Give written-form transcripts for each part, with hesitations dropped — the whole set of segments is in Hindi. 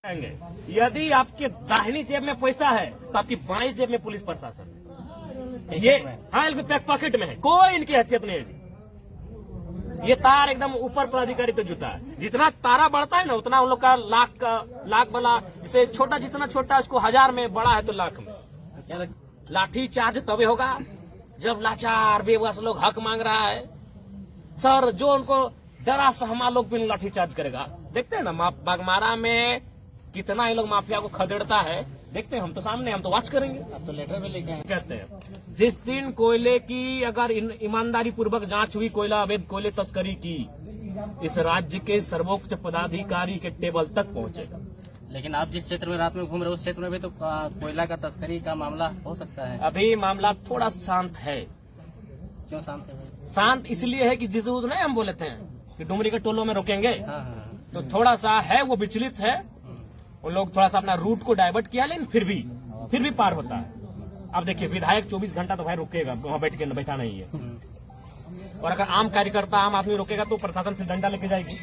यदि आपके दाहिनी जेब में पैसा है तो आपकी बाईं जेब में पुलिस प्रशासन है। ये हाँ पॉकेट में है, कोई इनकी हैसियत नहीं है जी। ये तार एकदम ऊपर पदाधिकारी तो जुटा है। जितना तारा बढ़ता है ना उतना उन लोग का लाख वाला, जैसे छोटा जितना छोटा उसको 1000 में, बड़ा है तो लाख में। लाठी चार्ज तभी होगा जब लाचार बेबस लोग हक मांग रहा है। सर जो उनको डरा सहमा लोग भी लाठी चार्ज करेगा। देखते हैं ना बागमारा में कितना ये लोग माफिया को खदेड़ता है, देखते हैं। हम तो सामने, हम तो वॉच करेंगे। अब तो लेटर में लेके कहते हैं जिस दिन कोयले की अगर ईमानदारी पूर्वक जांच हुई, कोयला अवैध कोयले तस्करी की, इस राज्य के सर्वोच्च पदाधिकारी के टेबल तक पहुंचेगा। लेकिन आप जिस क्षेत्र में रात में घूम रहे हो उस क्षेत्र में भी तो कोयला का तस्करी का मामला हो सकता है। अभी मामला थोड़ा शांत है। क्यों शांत है? शांत इसलिए है कि जिस दूध नहीं हम बोले थे कि डुमरी के टोलों में रोकेंगे, हाँ। तो थोड़ा सा है वो विचलित है। उन लोग थोड़ा सा अपना रूट को डाइवर्ट किया, लेकिन फिर भी पार होता है। अब देखिए विधायक 24 घंटा तो भाई रुकेगा, वहां बैठा नहीं है। और अगर आम कार्यकर्ता, आम आदमी रोकेगा तो प्रशासन फिर डंडा लेके जाएगी।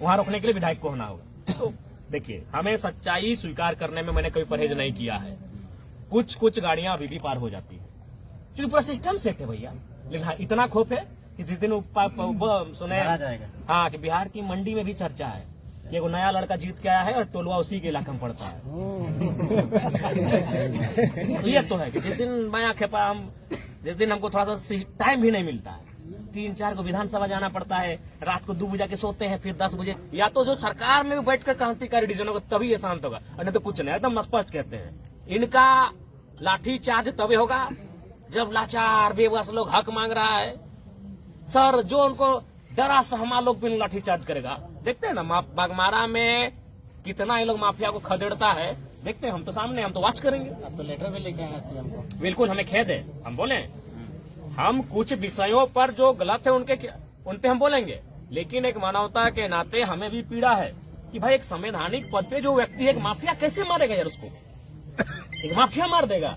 वहां रोकने के लिए विधायक को होना होगा। तो देखिए हमें सच्चाई स्वीकार करने में मैंने कभी परहेज नहीं किया है। कुछ गाड़ियां अभी भी पार हो जाती है क्योंकि पूरा सिस्टम सेट है भैया। लेकिन हाँ, इतना खौफ है कि जिस दिन सुने हाँ कि बिहार की मंडी में भी चर्चा है कि एगो नया लड़का जीत के आया है और टोलवा उसी के इलाके में पड़ता है। तो ये तो है कि जिस दिन मैं खेपा, जिस दिन हमको थोड़ा सा टाइम भी नहीं मिलता है, 3-4 को विधानसभा जाना पड़ता है, रात को 2 बजे के सोते हैं, फिर 10 बजे, या तो जो सरकार में भी बैठकर क्रांतिकारी डिसीजन होगा तभी ये शांत होगा, और नहीं तो कुछ नहीं। एकदम स्पष्ट कहते हैं इनका लाठी चार्ज तभी होगा जब लाचार बेबस लोग हक मांग रहा है। सर जो उनको डरा सहमा लोग भी लाठी चार्ज करेगा। देखते हैं ना बागमारा में कितना ये लोग माफिया को खदेड़ता है, देखते हैं। हम तो सामने, हम तो वॉच करेंगे। अब तो लेटर भी लेके आए सीएम को। बिल्कुल, हमें खेद है। हम बोले हम कुछ विषयों पर जो गलत है उन पे हम बोलेंगे, लेकिन एक मानवता के नाते हमें भी पीड़ा है कि भाई एक संवैधानिक पद पे जो व्यक्ति है, एक माफिया कैसे मारेगा यार उसको। एक माफिया मार देगा,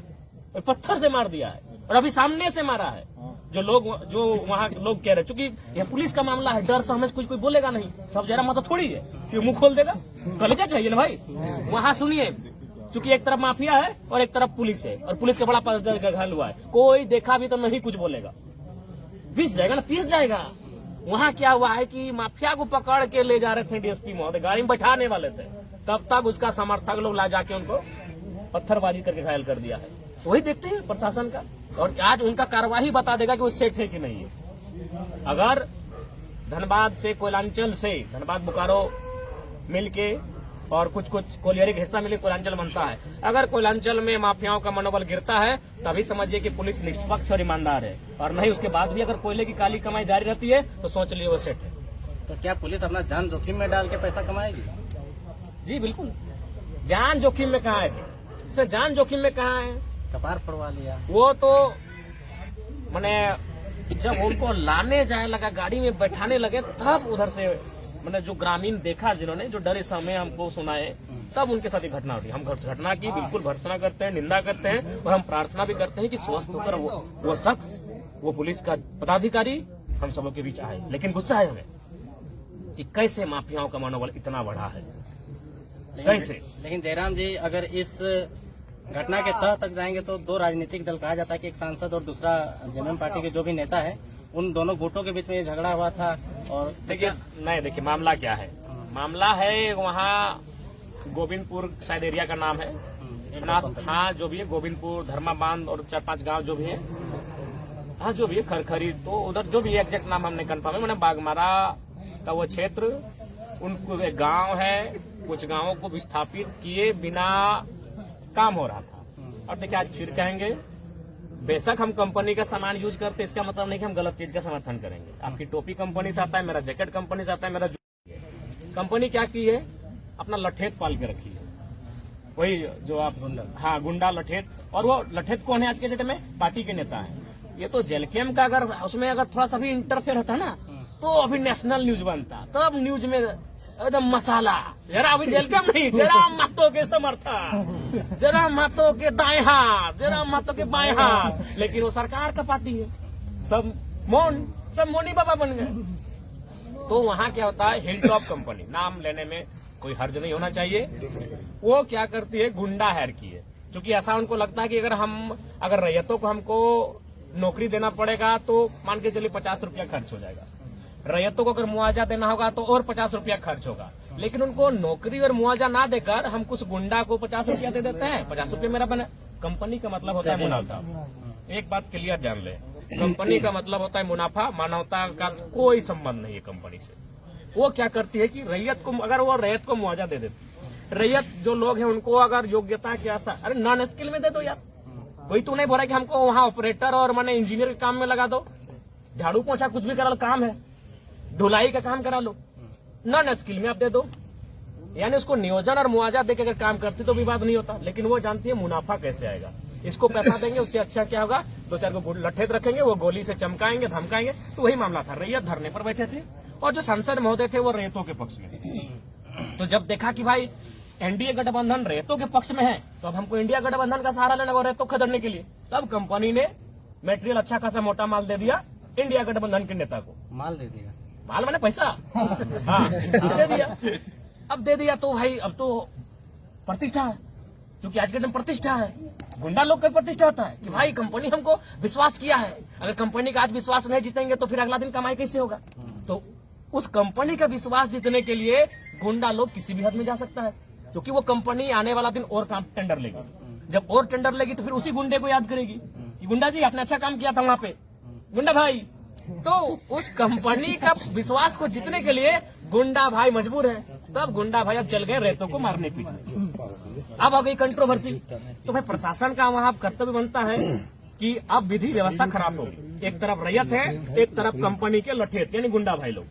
पत्थर से मार दिया है और अभी सामने से मारा है। जो वहाँ लोग कह रहे, चूंकि यह पुलिस का मामला है, डर से हमें कुछ कोई बोलेगा नहीं। सब जरा मत थोड़ी है कि मुंह खोल देगा, कलेजा चाहिए ना भाई। वहाँ सुनिए, चूंकि एक तरफ माफिया है और एक तरफ पुलिस है, और पुलिस का बड़ा घायल हुआ है, कोई देखा भी तो नहीं कुछ बोलेगा, पीस जाएगा ना, पीस जाएगा। वहाँ क्या हुआ है कि माफिया को पकड़ के ले जा रहे थे डीएसपी महोदय, गाड़ी में बैठाने वाले थे, तब तक उसका समर्थक लोग ला जाके उनको पत्थरबाजी करके घायल कर दिया है। वही देखते हैं प्रशासन का, और आज उनका कार्यवाही बता देगा कि वो सेट है कि नहीं है। अगर धनबाद से, कोयलांचल से, धनबाद बोकारो मिलके और कुछ कोलियरी का हिस्सा मिले कोयलांचल बनता है, अगर कोयलांचल में माफियाओं का मनोबल गिरता है तभी समझिए कि पुलिस निष्पक्ष और ईमानदार है, और नहीं उसके बाद भी अगर कोयले की काली कमाई जारी रहती है तो सोच लिए वो सेट है। तो क्या पुलिस अपना जान जोखिम में डाल के पैसा कमाएगी? जी बिल्कुल। जान जोखिम में कहाँ है जी, सर जान जोखिम में कहाँ है? कपार फोड़वा लिया वो तो मैंने जब उनको लाने जाए लगा, गाड़ी में बैठाने लगे, तब उधर से मैंने जो ग्रामीण देखा, जिन्होंने जो डरे समय हमको सुनाए, तब उनके साथ ये घटना हुई। हम घटना की बिल्कुल भर्त्सना करते हैं, निंदा करते हैं, और हम प्रार्थना भी करते हैं कि स्वस्थ होकर वो शख्स, वो पुलिस का पदाधिकारी हम सबों के बीच आए। लेकिन गुस्सा है हमें कि कैसे माफियाओं का मनोबल इतना बढ़ा है, कैसे। लेकिन जयराम जी, अगर इस घटना के तह तक जाएंगे तो 2 राजनीतिक दल, कहा जाता है कि एक सांसद और दूसरा जेएमएम पार्टी के जो भी नेता है, उन दोनों गुटों के बीच में ये झगड़ा हुआ था। और देखिए मामला क्या है, मामला है वहाँ गोविंदपुर शायद एरिया का नाम है, हाँ जो भी है, गोविंदपुर, धर्मा बांध और 4-5 गांव जो भी है, हाँ जो भी है, खरखरी, तो उधर जो भी एग्जैक्ट नाम हमने कन्फर्म है। मैंने बागमारा का वो क्षेत्र, उनको एक गाँव है, कुछ गाँवों को विस्थापित किए बिना काम हो रहा था। और देखिए आज फिर कहेंगे, बेशक हम कंपनी का सामान यूज करते, इसका मतलब नहीं कि हम गलत चीज का समर्थन करेंगे। आपकी टोपी कंपनी से आता है, मेरा जैकेट कंपनी से आता है, मेरा कंपनी क्या की है, अपना लठेत पाल के रखी है, वही जो आप हाँ गुंडा लठेत। और वो लठेत कौन है आज के डेट में? पार्टी के नेता है। ये तो जेलकेम का अगर उसमें अगर थोड़ा सा भी इंटरफेयर होता ना तो अभी नेशनल न्यूज बनता, तब न्यूज में एकदम मसाला। जरा अभी जेलकम नहीं, जरा महतो के समर्थक, जरा महतो के दाएं हाथ, जरा महतो के बाएं हाथ। लेकिन वो सरकार का पार्टी है, सब मोनी बाबा बन गए। तो वहाँ क्या होता है, हिल टॉप कंपनी, नाम लेने में कोई हर्ज नहीं होना चाहिए। वो क्या करती है, गुंडा हायर की है। क्योंकि ऐसा उनको लगता है कि अगर रैयतों को हमको नौकरी देना पड़ेगा तो मान के चलिए 50 रुपया खर्च हो जाएगा, रैयतों को अगर मुआवजा देना होगा तो और 50 रुपया खर्च होगा। लेकिन उनको नौकरी और मुआवजा ना देकर हम कुछ गुंडा को 50 रुपया दे देते हैं, 50 रुपया मेरा बने। कंपनी का मतलब होता है मुनाफा। एक बात क्लियर जान ले, कंपनी का मतलब होता है मुनाफा, मानवता का कोई संबंध नहीं है कंपनी से। वो क्या करती है कि रैयत को मुआवजा दे देती, रैयत जो लोग हैं उनको अगर योग्यता के आसार, अरे नॉन स्किल में दे दो यार। कोई तो नहीं बोल रहा कि हमको वहाँ ऑपरेटर और माने इंजीनियर के काम में लगा दो, झाड़ू पोछा कुछ भी करा लो, काम है, धुलाई का काम करा लो, नॉन स्किल में आप दे दो। यानी उसको नियोजन और मुआवजा देकर अगर काम करती तो विवाद नहीं होता। लेकिन वो जानती है मुनाफा कैसे आएगा, इसको पैसा देंगे उससे अच्छा क्या होगा, 2-4 को लठेत रखेंगे, वो गोली से चमकाएंगे धमकाएंगे। तो वही मामला था, रैयत धरने पर बैठे थे और जो सांसद महोदय थे वो रैयतों के पक्ष में थे। तो जब देखा कि भाई एनडीए गठबंधन रैयतों के पक्ष में है तो अब हमको इंडिया गठबंधन का सहारा लेना होगा रैयतों को खदेड़ने के लिए, तब कंपनी ने मेटेरियल अच्छा खासा मोटा माल दे दिया इंडिया गठबंधन के नेता को। माल दे दिया, माल मैंने पैसा हाँ दे दिया। अब दे दिया तो भाई अब तो प्रतिष्ठा है, क्योंकि आज के दिन प्रतिष्ठा है, गुंडा लोग का प्रतिष्ठा होता है कि भाई कंपनी हमको विश्वास किया है, अगर कंपनी का आज विश्वास नहीं जीतेंगे तो फिर अगला दिन कमाई कैसे होगा। तो उस कंपनी का विश्वास जीतने के लिए गुंडा लोग किसी भी हद में जा सकता है, क्योंकि वो कंपनी आने वाला दिन और काम टेंडर लेगी। जब और टेंडर लेगी तो फिर उसी गुंडे को याद करेगी कि गुंडा जी आपने अच्छा काम किया था वहां पे, गुंडा भाई। तो उस कंपनी का विश्वास को जीतने के लिए गुंडा भाई मजबूर है। तब गुंडा भाई अब चल गए रैयतों को मारने पीटने। अब आ गई कंट्रोवर्सी। तो भाई प्रशासन का वहां कर्तव्य बनता है कि अब विधि व्यवस्था खराब होगी, एक तरफ रैयत है, एक तरफ कंपनी के लठेत यानी गुंडा भाई लोग।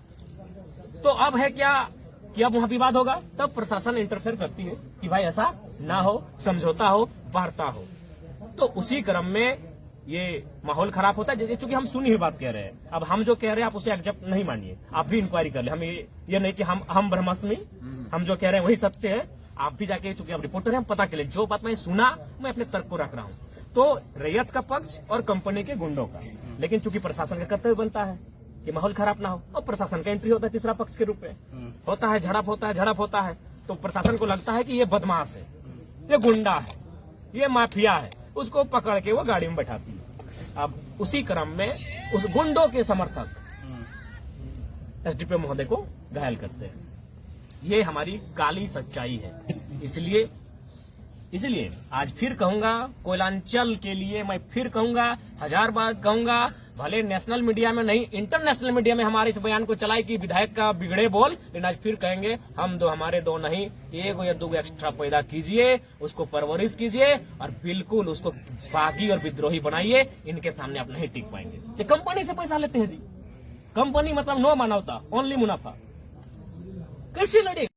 तो अब है क्या कि अब वहां विवाद होगा, तब प्रशासन इंटरफेयर करती है कि भाई ऐसा ना हो, समझौता हो, वार्ता हो। तो उसी क्रम में ये माहौल खराब होता है। चूंकि हम सुनी हुई बात कह रहे हैं, अब हम जो कह रहे हैं आप उसे एक्सेप्ट नहीं मानिए, आप भी इंक्वायरी कर ले। हम ये नहीं कि हम ब्रह्मास्मि, हम जो कह रहे हैं वही सत्य है। आप भी जाके, चूंकि आप रिपोर्टर हैं, पता कर ले। जो बात मैं सुना मैं अपने तर्क को रख रहा हूँ। तो रैयत का पक्ष और कंपनी के गुंडों का, लेकिन चूंकि प्रशासन का कर्तव्य बनता है कि माहौल खराब ना हो, और प्रशासन का एंट्री होता है तीसरा पक्ष के रूप में। होता है झड़प होता है तो प्रशासन को लगता है कि ये बदमाश है, ये गुंडा है, ये माफिया है, उसको पकड़ के वो गाड़ी में बैठाती है। अब उसी क्रम में उस गुंडों के समर्थक एसडीपीओ महोदय को घायल करते हैं। ये हमारी काली सच्चाई है। इसलिए आज फिर कहूंगा, कोयलांचल के लिए मैं फिर कहूंगा, 1000 बार कहूंगा, भले नेशनल मीडिया में नहीं इंटरनेशनल मीडिया में हमारे इस बयान को चलाए कि विधायक का बिगड़े बोल, लेकिन आज फिर कहेंगे हम दो हमारे दो नहीं, 1 या 2 एक्स्ट्रा पैदा कीजिए, उसको परवरिश कीजिए और बिल्कुल उसको बागी और विद्रोही बनाइए। इनके सामने आप नहीं टिक पाएंगे। ये कंपनी से पैसा लेते हैं जी, कंपनी मतलब नो मानवता, ओनली मुनाफा। कैसे लड़े?